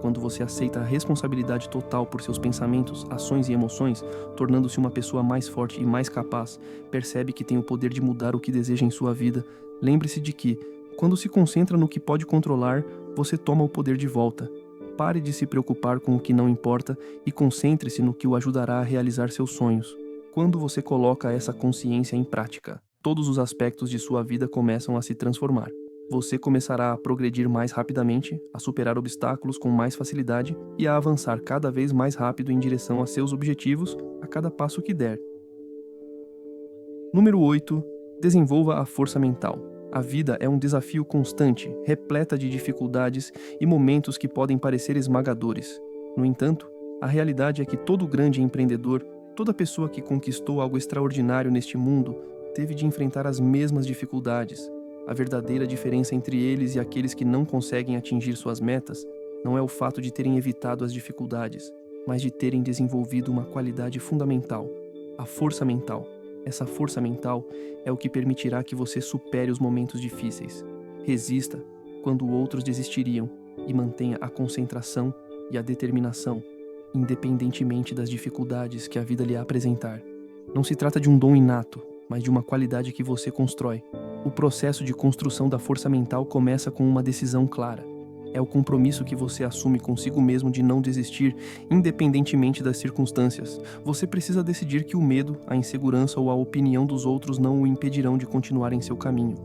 Quando você aceita a responsabilidade total por seus pensamentos, ações e emoções, tornando-se uma pessoa mais forte e mais capaz, percebe que tem o poder de mudar o que deseja em sua vida. Lembre-se de que, quando se concentra no que pode controlar, você toma o poder de volta. Pare de se preocupar com o que não importa e concentre-se no que o ajudará a realizar seus sonhos. Quando você coloca essa consciência em prática, todos os aspectos de sua vida começam a se transformar. Você começará a progredir mais rapidamente, a superar obstáculos com mais facilidade e a avançar cada vez mais rápido em direção a seus objetivos a cada passo que der. Número 8. Desenvolva a força mental. A vida é um desafio constante, repleta de dificuldades e momentos que podem parecer esmagadores. No entanto, a realidade é que todo grande empreendedor, toda pessoa que conquistou algo extraordinário neste mundo, teve de enfrentar as mesmas dificuldades. A verdadeira diferença entre eles e aqueles que não conseguem atingir suas metas não é o fato de terem evitado as dificuldades, mas de terem desenvolvido uma qualidade fundamental: a força mental. Essa força mental é o que permitirá que você supere os momentos difíceis. Resista quando outros desistiriam e mantenha a concentração e a determinação, independentemente das dificuldades que a vida lhe apresentar. Não se trata de um dom inato, mas de uma qualidade que você constrói. O processo de construção da força mental começa com uma decisão clara. É o compromisso que você assume consigo mesmo de não desistir, independentemente das circunstâncias. Você precisa decidir que o medo, a insegurança ou a opinião dos outros não o impedirão de continuar em seu caminho.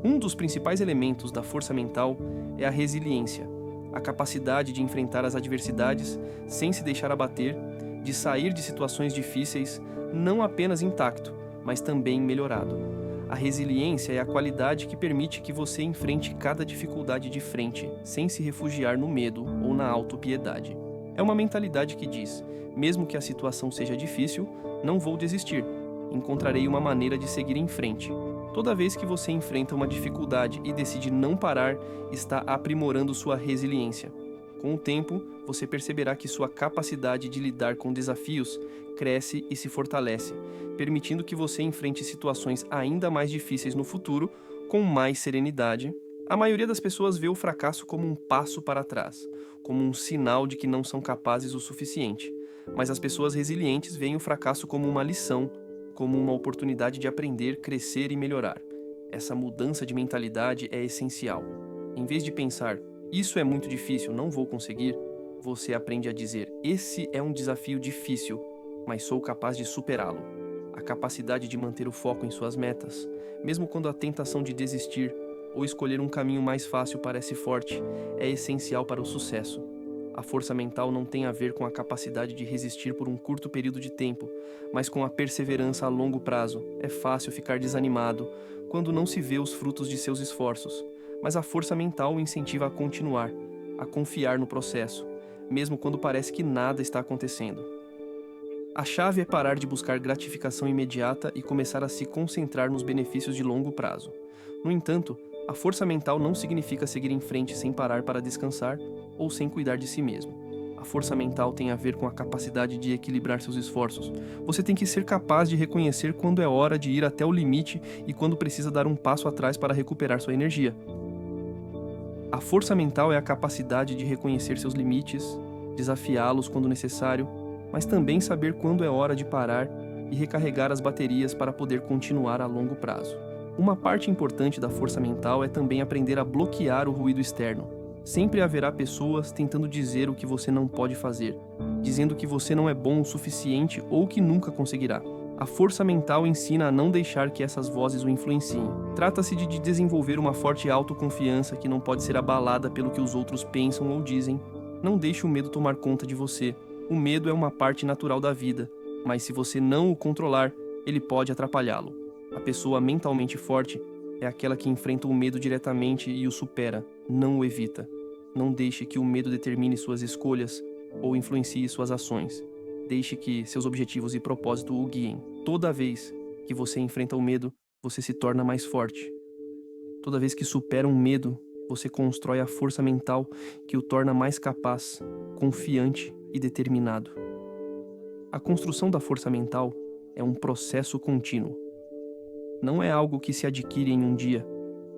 Um dos principais elementos da força mental é a resiliência, a capacidade de enfrentar as adversidades sem se deixar abater, de sair de situações difíceis não apenas intacto, mas também melhorado. A resiliência é a qualidade que permite que você enfrente cada dificuldade de frente, sem se refugiar no medo ou na autopiedade. É uma mentalidade que diz: mesmo que a situação seja difícil, não vou desistir. Encontrarei uma maneira de seguir em frente. Toda vez que você enfrenta uma dificuldade e decide não parar, está aprimorando sua resiliência. Com o tempo, você perceberá que sua capacidade de lidar com desafios cresce e se fortalece, permitindo que você enfrente situações ainda mais difíceis no futuro com mais serenidade A maioria das pessoas vê o fracasso como um passo para trás, como um sinal de que não são capazes o suficiente. Mas as pessoas resilientes veem o fracasso como uma lição, como uma oportunidade de aprender, crescer e melhorar. Essa mudança de mentalidade é essencial. Em vez de pensar, isso é muito difícil, não vou conseguir, você aprende a dizer, esse é um desafio difícil, mas sou capaz de superá-lo. A capacidade de manter o foco em suas metas, mesmo quando a tentação de desistir ou escolher um caminho mais fácil parece forte, é essencial para o sucesso. A força mental não tem a ver com a capacidade de resistir por um curto período de tempo, mas com a perseverança a longo prazo. É fácil ficar desanimado quando não se vê os frutos de seus esforços, mas a força mental o incentiva a continuar, a confiar no processo, mesmo quando parece que nada está acontecendo. A chave é parar de buscar gratificação imediata e começar a se concentrar nos benefícios de longo prazo. No entanto, a força mental não significa seguir em frente sem parar para descansar ou sem cuidar de si mesmo. A força mental tem a ver com a capacidade de equilibrar seus esforços. Você tem que ser capaz de reconhecer quando é hora de ir até o limite e quando precisa dar um passo atrás para recuperar sua energia. A força mental é a capacidade de reconhecer seus limites, desafiá-los quando necessário, mas também saber quando é hora de parar e recarregar as baterias para poder continuar a longo prazo. Uma parte importante da força mental é também aprender a bloquear o ruído externo. Sempre haverá pessoas tentando dizer o que você não pode fazer, dizendo que você não é bom o suficiente ou que nunca conseguirá. A força mental ensina a não deixar que essas vozes o influenciem. Trata-se de desenvolver uma forte autoconfiança que não pode ser abalada pelo que os outros pensam ou dizem. Não deixe o medo tomar conta de você. O medo é uma parte natural da vida, mas se você não o controlar, ele pode atrapalhá-lo. A pessoa mentalmente forte é aquela que enfrenta o medo diretamente e o supera, não o evita. Não deixe que o medo determine suas escolhas ou influencie suas ações. Deixe que seus objetivos e propósito o guiem. Toda vez que você enfrenta o medo, você se torna mais forte. Toda vez que supera um medo, você constrói a força mental que o torna mais capaz, confiante e determinado. A construção da força mental é um processo contínuo. Não é algo que se adquire em um dia,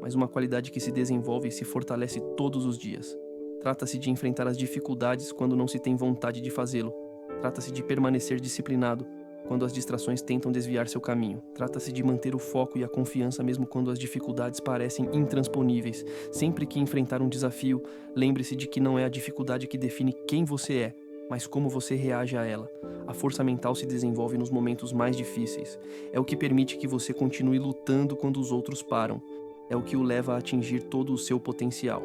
mas uma qualidade que se desenvolve e se fortalece todos os dias. Trata-se de enfrentar as dificuldades quando não se tem vontade de fazê-lo. Trata-se de permanecer disciplinado quando as distrações tentam desviar seu caminho. Trata-se de manter o foco e a confiança mesmo quando as dificuldades parecem intransponíveis. Sempre que enfrentar um desafio, lembre-se de que não é a dificuldade que define quem você é, mas como você reage a ela. A força mental se desenvolve nos momentos mais difíceis. É o que permite que você continue lutando quando os outros param. É o que o leva a atingir todo o seu potencial.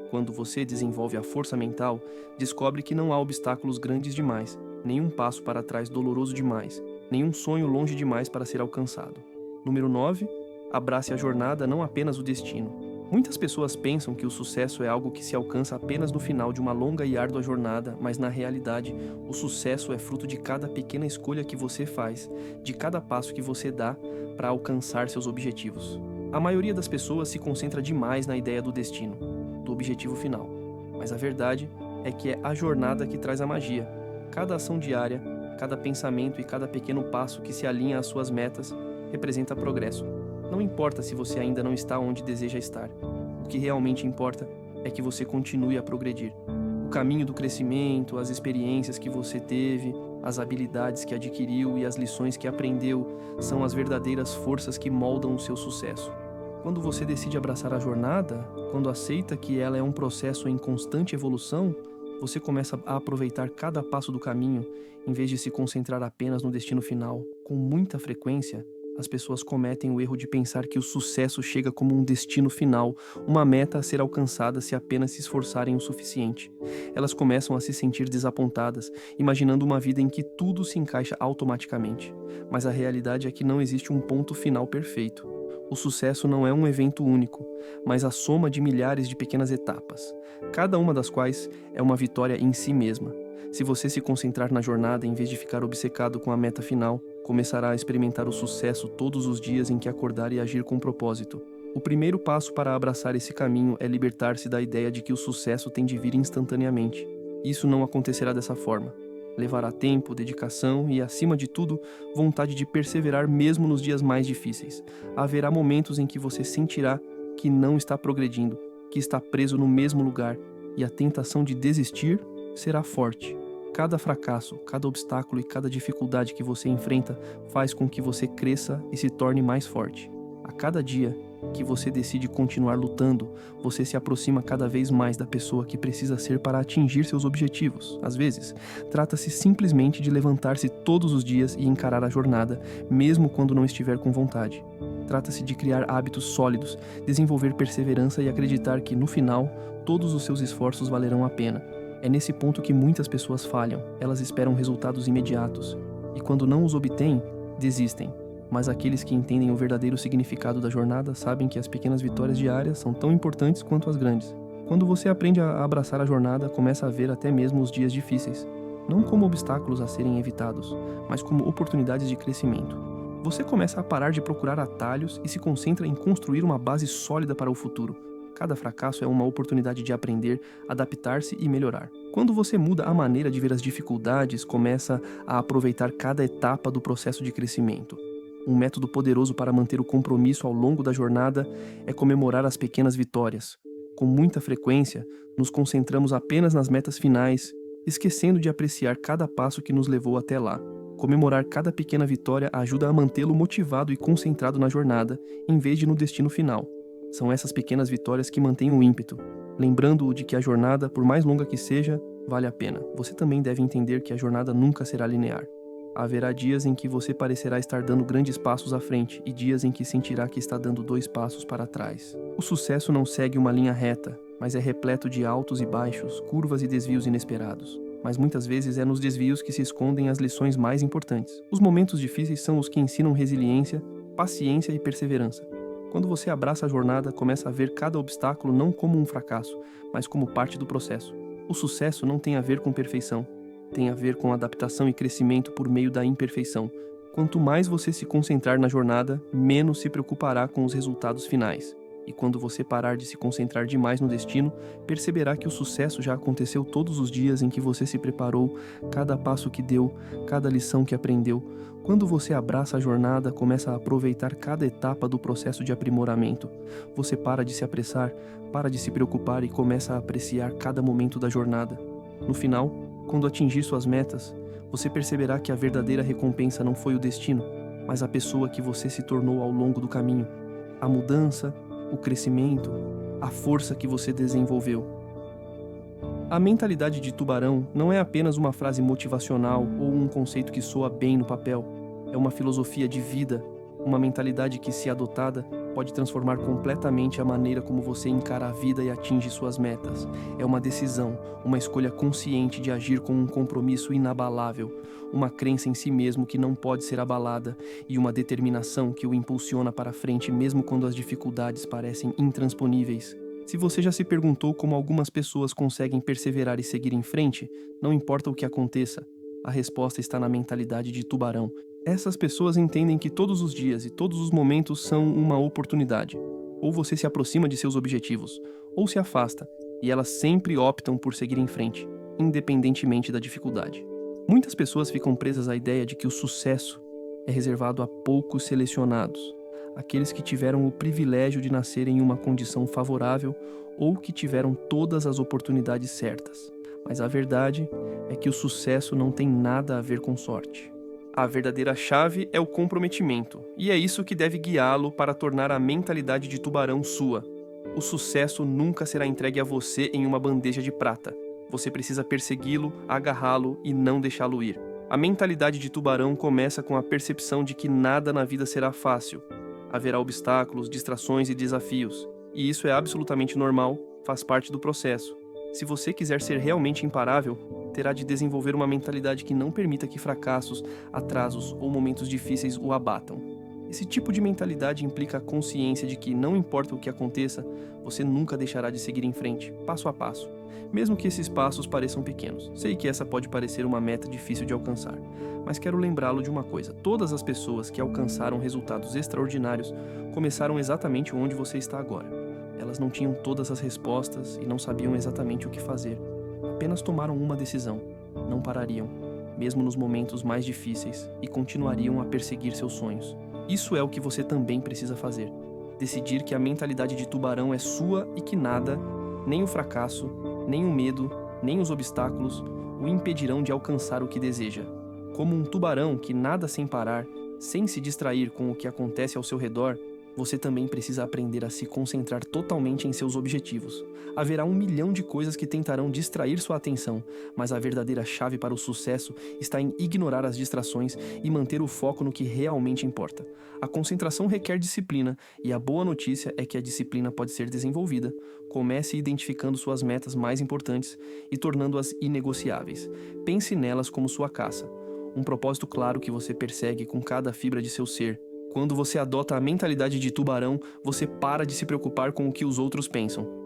Quando você desenvolve a força mental, descobre que não há obstáculos grandes demais, nenhum passo para trás doloroso demais, nenhum sonho longe demais para ser alcançado. Número 9. Abrace a jornada, não apenas o destino. Muitas pessoas pensam que o sucesso é algo que se alcança apenas no final de uma longa e árdua jornada, mas na realidade, o sucesso é fruto de cada pequena escolha que você faz, de cada passo que você dá para alcançar seus objetivos. A maioria das pessoas se concentra demais na ideia do destino, do objetivo final, mas a verdade é que é a jornada que traz a magia. Cada ação diária, cada pensamento e cada pequeno passo que se alinha às suas metas representa progresso. Não importa se você ainda não está onde deseja estar. O que realmente importa é que você continue a progredir. O caminho do crescimento, as experiências que você teve, as habilidades que adquiriu e as lições que aprendeu são as verdadeiras forças que moldam o seu sucesso. Quando você decide abraçar a jornada, quando aceita que ela é um processo em constante evolução, você começa a aproveitar cada passo do caminho, em vez de se concentrar apenas no destino final. Com muita frequência, as pessoas cometem o erro de pensar que o sucesso chega como um destino final, uma meta a ser alcançada se apenas se esforçarem o suficiente. Elas começam a se sentir desapontadas, imaginando uma vida em que tudo se encaixa automaticamente. Mas a realidade é que não existe um ponto final perfeito. O sucesso não é um evento único, mas a soma de milhares de pequenas etapas, cada uma das quais é uma vitória em si mesma. Se você se concentrar na jornada em vez de ficar obcecado com a meta final, começará a experimentar o sucesso todos os dias em que acordar e agir com propósito. O primeiro passo para abraçar esse caminho é libertar-se da ideia de que o sucesso tem de vir instantaneamente. Isso não acontecerá dessa forma. Levará tempo, dedicação e, acima de tudo, vontade de perseverar mesmo nos dias mais difíceis. Haverá momentos em que você sentirá que não está progredindo, que está preso no mesmo lugar, e a tentação de desistir será forte. Cada fracasso, cada obstáculo e cada dificuldade que você enfrenta faz com que você cresça e se torne mais forte. A cada dia que você decide continuar lutando, você se aproxima cada vez mais da pessoa que precisa ser para atingir seus objetivos. Às vezes, trata-se simplesmente de levantar-se todos os dias e encarar a jornada, mesmo quando não estiver com vontade. Trata-se de criar hábitos sólidos, desenvolver perseverança e acreditar que, no final, todos os seus esforços valerão a pena. É nesse ponto que muitas pessoas falham. Elas esperam resultados imediatos e, quando não os obtêm, desistem. Mas aqueles que entendem o verdadeiro significado da jornada sabem que as pequenas vitórias diárias são tão importantes quanto as grandes. Quando você aprende a abraçar a jornada, começa a ver até mesmo os dias difíceis, não como obstáculos a serem evitados, mas como oportunidades de crescimento. Você começa a parar de procurar atalhos e se concentra em construir uma base sólida para o futuro. Cada fracasso é uma oportunidade de aprender, adaptar-se e melhorar. Quando você muda a maneira de ver as dificuldades, começa a aproveitar cada etapa do processo de crescimento. Um método poderoso para manter o compromisso ao longo da jornada é comemorar as pequenas vitórias. Com muita frequência, nos concentramos apenas nas metas finais, esquecendo de apreciar cada passo que nos levou até lá. Comemorar cada pequena vitória ajuda a mantê-lo motivado e concentrado na jornada, em vez de no destino final. São essas pequenas vitórias que mantêm o ímpeto, lembrando-o de que a jornada, por mais longa que seja, vale a pena. Você também deve entender que a jornada nunca será linear. Haverá dias em que você parecerá estar dando grandes passos à frente e dias em que sentirá que está dando 2 passos para trás. O sucesso não segue uma linha reta, mas é repleto de altos e baixos, curvas e desvios inesperados. Mas muitas vezes é nos desvios que se escondem as lições mais importantes. Os momentos difíceis são os que ensinam resiliência, paciência e perseverança. Quando você abraça a jornada, começa a ver cada obstáculo não como um fracasso, mas como parte do processo. O sucesso não tem a ver com perfeição. Tem a ver com adaptação e crescimento por meio da imperfeição. Quanto mais você se concentrar na jornada, menos se preocupará com os resultados finais. E quando você parar de se concentrar demais no destino, perceberá que o sucesso já aconteceu todos os dias em que você se preparou, cada passo que deu, cada lição que aprendeu. Quando você abraça a jornada, começa a aproveitar cada etapa do processo de aprimoramento. Você para de se apressar, para de se preocupar e começa a apreciar cada momento da jornada. No final, quando atingir suas metas, você perceberá que a verdadeira recompensa não foi o destino, mas a pessoa que você se tornou ao longo do caminho. A mudança, o crescimento, a força que você desenvolveu. A mentalidade de tubarão não é apenas uma frase motivacional ou um conceito que soa bem no papel. É uma filosofia de vida, uma mentalidade que, se adotada, pode transformar completamente a maneira como você encara a vida e atinge suas metas. É uma decisão, uma escolha consciente de agir com um compromisso inabalável, uma crença em si mesmo que não pode ser abalada e uma determinação que o impulsiona para frente mesmo quando as dificuldades parecem intransponíveis. Se você já se perguntou como algumas pessoas conseguem perseverar e seguir em frente, não importa o que aconteça, a resposta está na mentalidade de tubarão. Essas pessoas entendem que todos os dias e todos os momentos são uma oportunidade. Ou você se aproxima de seus objetivos, ou se afasta, e elas sempre optam por seguir em frente, independentemente da dificuldade. Muitas pessoas ficam presas à ideia de que o sucesso é reservado a poucos selecionados, aqueles que tiveram o privilégio de nascer em uma condição favorável ou que tiveram todas as oportunidades certas. Mas a verdade é que o sucesso não tem nada a ver com sorte. A verdadeira chave é o comprometimento, e é isso que deve guiá-lo para tornar a mentalidade de tubarão sua. O sucesso nunca será entregue a você em uma bandeja de prata. Você precisa persegui-lo, agarrá-lo e não deixá-lo ir. A mentalidade de tubarão começa com a percepção de que nada na vida será fácil. Haverá obstáculos, distrações e desafios, e isso é absolutamente normal, faz parte do processo. Se você quiser ser realmente imparável, terá de desenvolver uma mentalidade que não permita que fracassos, atrasos ou momentos difíceis o abatam. Esse tipo de mentalidade implica a consciência de que, não importa o que aconteça, você nunca deixará de seguir em frente, passo a passo, mesmo que esses passos pareçam pequenos. Sei que essa pode parecer uma meta difícil de alcançar, mas quero lembrá-lo de uma coisa: todas as pessoas que alcançaram resultados extraordinários começaram exatamente onde você está agora. Elas não tinham todas as respostas e não sabiam exatamente o que fazer. Apenas tomaram uma decisão. Não parariam, mesmo nos momentos mais difíceis, e continuariam a perseguir seus sonhos. Isso é o que você também precisa fazer. Decidir que a mentalidade de tubarão é sua e que nada, nem o fracasso, nem o medo, nem os obstáculos, o impedirão de alcançar o que deseja. Como um tubarão que nada sem parar, sem se distrair com o que acontece ao seu redor, você também precisa aprender a se concentrar totalmente em seus objetivos. Haverá 1 milhão de coisas que tentarão distrair sua atenção, mas a verdadeira chave para o sucesso está em ignorar as distrações e manter o foco no que realmente importa. A concentração requer disciplina, e a boa notícia é que a disciplina pode ser desenvolvida. Comece identificando suas metas mais importantes e tornando-as inegociáveis. Pense nelas como sua caça, um propósito claro que você persegue com cada fibra de seu ser. Quando você adota a mentalidade de tubarão, você para de se preocupar com o que os outros pensam.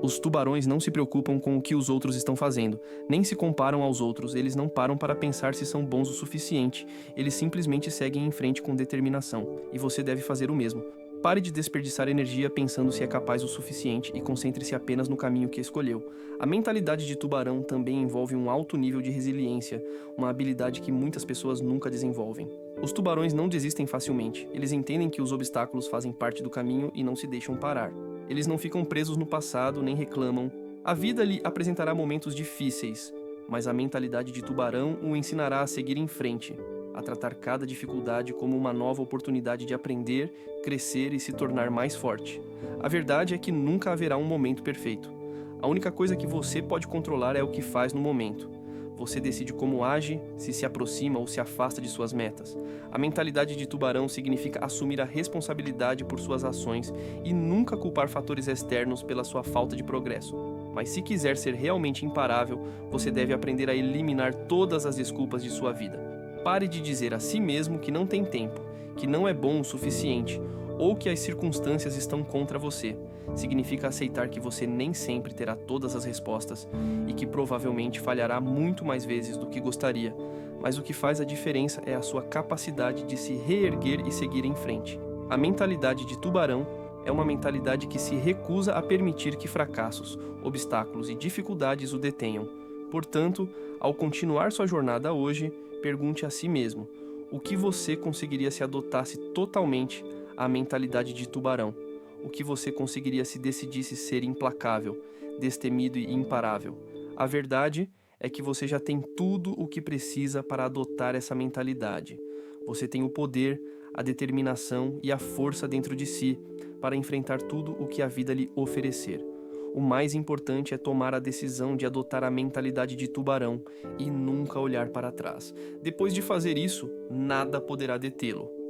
Os tubarões não se preocupam com o que os outros estão fazendo, nem se comparam aos outros, eles não param para pensar se são bons o suficiente, eles simplesmente seguem em frente com determinação, e você deve fazer o mesmo. Pare de desperdiçar energia pensando se é capaz o suficiente e concentre-se apenas no caminho que escolheu. A mentalidade de tubarão também envolve um alto nível de resiliência, uma habilidade que muitas pessoas nunca desenvolvem. Os tubarões não desistem facilmente, eles entendem que os obstáculos fazem parte do caminho e não se deixam parar. Eles não ficam presos no passado nem reclamam. A vida lhe apresentará momentos difíceis, mas a mentalidade de tubarão o ensinará a seguir em frente, a tratar cada dificuldade como uma nova oportunidade de aprender, crescer e se tornar mais forte. A verdade é que nunca haverá um momento perfeito. A única coisa que você pode controlar é o que faz no momento. Você decide como age, se aproxima ou se afasta de suas metas. A mentalidade de tubarão significa assumir a responsabilidade por suas ações e nunca culpar fatores externos pela sua falta de progresso. Mas se quiser ser realmente imparável, você deve aprender a eliminar todas as desculpas de sua vida. Pare de dizer a si mesmo que não tem tempo, que não é bom o suficiente ou que as circunstâncias estão contra você. Significa aceitar que você nem sempre terá todas as respostas e que provavelmente falhará muito mais vezes do que gostaria, mas o que faz a diferença é a sua capacidade de se reerguer e seguir em frente. A mentalidade de tubarão é uma mentalidade que se recusa a permitir que fracassos, obstáculos e dificuldades o detenham. Portanto, ao continuar sua jornada hoje, pergunte a si mesmo: o que você conseguiria se adotasse totalmente a mentalidade de tubarão? O que você conseguiria se decidisse ser implacável, destemido e imparável? A verdade é que você já tem tudo o que precisa para adotar essa mentalidade. Você tem o poder, a determinação e a força dentro de si para enfrentar tudo o que a vida lhe oferecer. O mais importante é tomar a decisão de adotar a mentalidade de tubarão e nunca olhar para trás. Depois de fazer isso, nada poderá detê-lo.